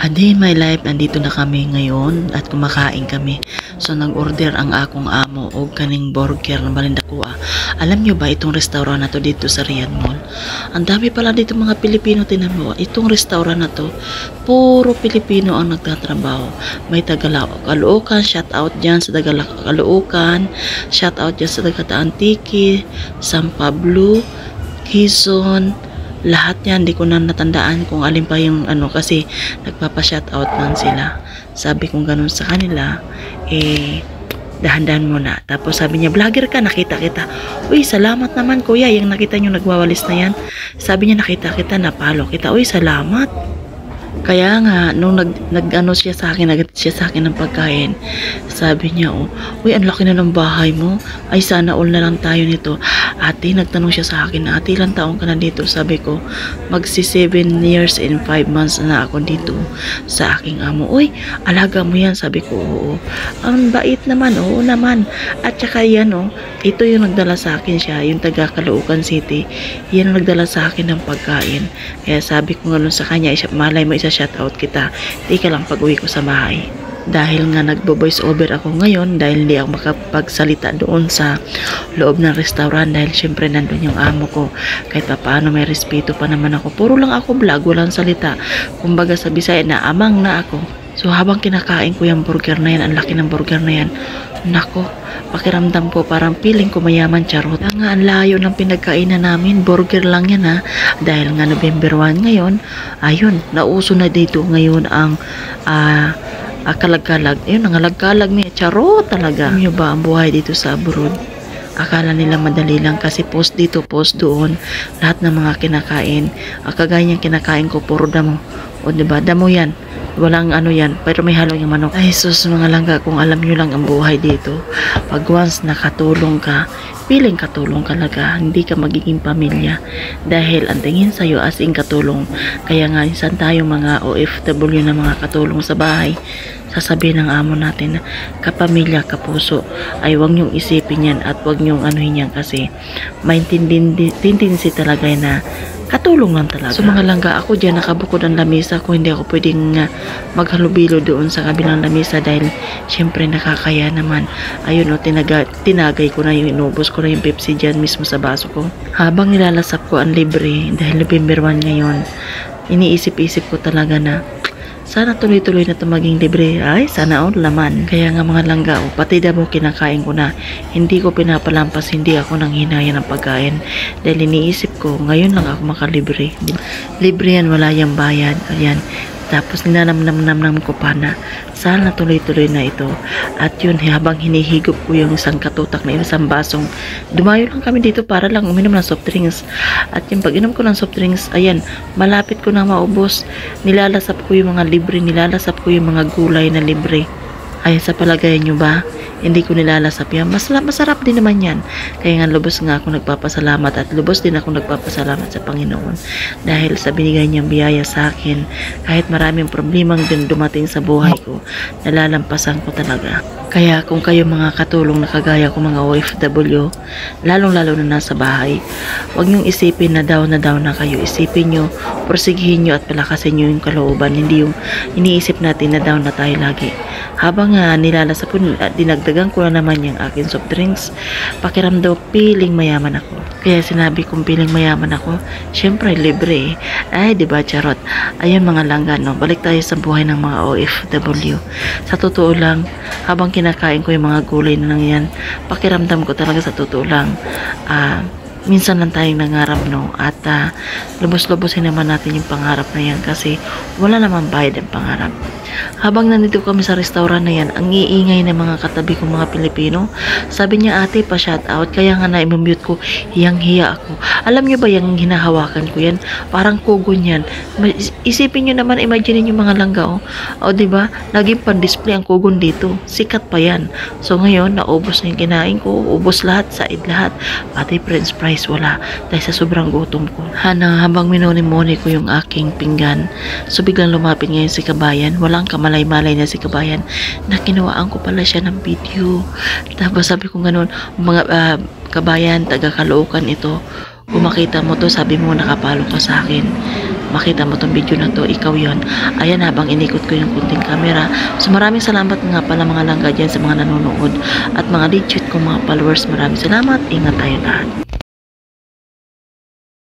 Adi, my life, nandito na kami ngayon at kumakain kami. So, nag-order ang akong amo o kaning burger na balindakua. Alam nyo ba itong restaurant na to dito sa Riyadh Mall? Ang dami pala dito mga Pilipino, tinan mo. Itong restaurant na to, puro Pilipino ang nagtatrabaho. May Caloocan, shout out dyan sa Caloocan, shout out dyan sa Antiki, San Pablo, Quezon, lahat yan, di ko na natandaan kung alin pa yung kasi nagpapa-shoutout lang sila. Sabi kong ganun sa kanila, dahan-dahan muna. Tapos sabi niya, vlogger ka, nakita kita. Uy, salamat naman kuya, yung nakita nyo nagwawalis na yan. Sabi niya, nakita kita, napalo kita. Uy, salamat. Kaya nga, nung nag-ano siya sa akin, nagatid siya sa akin ng pagkain, sabi niya, uy, ang laki na ng bahay mo. Ay, sana all na lang tayo nito. Ate, nagtanong siya sa akin, ate, ilang taong ka na dito? Sabi ko, magsi 7 years and 5 months na ako dito sa aking amo. Uy, alaga mo yan. Sabi ko, oo. Ang bait naman, oo naman. At saka yan, ito yung nagdala sa akin siya, yung taga Caloocan City. Yan ang nagdala sa akin ng pagkain. Kaya sabi ko nga sa kanya, malay mo isa shoutout kita. Di ka lang pag-uwi ko sa bahay. Dahil nga nagbo-voice over ako ngayon, dahil hindi ako makapagsalita doon sa loob ng restaurant, dahil syempre nandun yung amo ko. Kahit pa paano may respeto pa naman ako. Puro lang ako vlog, walang salita. Kumbaga sa Bisaya na amang na ako. So habang kinakain ko yung burger na yan, ang laki ng burger na yan, nako, pakiramdam ko parang feeling ko mayaman, charot. Kaya nga ang layo ng pinagkainan namin, burger lang yan dahil nga November 1 ngayon, ayun, nauso na dito ngayon ang kalag-kalag. Ayun, ang kalag-kalag niya, charot talaga. Alam nyo ba ang buhay dito sa abroad? Akala nila madali lang kasi post dito, post doon, lahat ng mga kinakain, kagaya niyang kinakain ko, puro damo. O diba, damo yan. Walang yan, pero may halo yung manok. Ay sus mga langga, kung alam nyo lang ang buhay dito, pag once nakatulong ka, feeling katulong ka talaga, hindi ka magiging pamilya dahil ang tingin sa'yo as in katulong. Kaya nga insan tayo mga OFW na mga katulong sa bahay, sasabihin ng amo natin na kapamilya, kapuso, ay wag nyong isipin yan at wag nyong anuhin yan kasi maintindihin si talaga na katulong lang talaga. So mga langga, ako dyan nakabukod ang lamisa ko, hindi ako pwedeng maghalubilo doon sa kabilang lamisa dahil syempre nakakaya naman. Ayun tinagay ko na yung inubos ko na yung Pepsi dyan mismo sa baso ko. Habang nilalasap ko ang libre dahil November 1 ngayon, iniisip-isip ko talaga na sana tuloy-tuloy na ito maging libre. Ay, sana laman. Kaya nga mga langga, pati damo kinakain ko na. Hindi ko pinapalampas, hindi ako nang hinaya ng pagkain. Dahil iniisip ko, ngayon lang ako makalibre. Libre yan, wala yung bayad. Ayan. Tapos ninanam-nam ko pa na sana tuloy-tuloy na ito. At yun, habang hinihigop ko yung isang katutak na isang basong, dumayo lang kami dito para lang uminom ng soft drinks. At yung pag-inom ko ng soft drinks, ayan, malapit ko na maubos. Nilalasap ko yung mga libre, nilalasap ko yung mga gulay na libre. Ay, sa palagay nyo ba? Hindi ko nilalasap yan. Masarap din naman yan. Kaya nga lubos nga ako nagpapasalamat at lubos din ako nagpapasalamat sa Panginoon. Dahil sa binigay niyang biyaya sa akin, kahit maraming problemang din dumating sa buhay ko, nalalampasan ko talaga. Kaya kung kayo mga katulong na kagaya ko mga OFW, lalong-lalo na nasa bahay, huwag niyong isipin na down na kayo. Isipin niyo, porsigihin niyo at palakasin niyo yung kalooban. Hindi yung iniisip natin na down na tayo lagi. Habang nilalasap ko, dinagdagan ko na naman yung akin soft drinks, pakiramdam feeling mayaman ako. Kaya sinabi kong feeling mayaman ako, syempre libre. Ay, diba charot? Ayun mga langga, balik tayo sa buhay ng mga OFW. Sa totoo lang, habang kinakain ko yung mga gulay na yan, pakiramdam ko talaga sa totoo lang, minsan lang tayong nangarap at lubos-lubosin naman natin yung pangarap na yan kasi wala naman bayad ang pangarap. Habang nandito kami sa restaurant na yan, ang iingay ng mga katabi kong mga Pilipino, sabi niya ate pa shout out, kaya nga na-mute ko, hiyang-hiya ako. Alam niyo ba yung hinahawakan ko yan? Parang kugon yan. Isipin niyo naman, imagine niyo mga langga diba? Laging pan-display ang kugon dito. Sikat pa yan. So ngayon, naubos na yung kinain ko, ubos lahat, said lahat. Pati french fries wala dahil sa sobrang gutom ko. Habang minoni-moni ko yung aking pinggan, so biglang lumapit ngayon si Kabayan. Walang kamalay-malay na si Kabayan na kinuhaan ko pala siya ng video. Tapos sabi ko ganun, mga Kabayan, taga Caloocan ito, kung makita mo to, sabi mo nakapalo ka sa akin. makita mo tong video na to, ikaw yon. Ayan, habang inikot ko yung kunting camera. So maraming salamat nga pala mga langga dyan sa mga nanonood at mga legit kong mga followers. Maraming salamat. Ingat tayo lahat.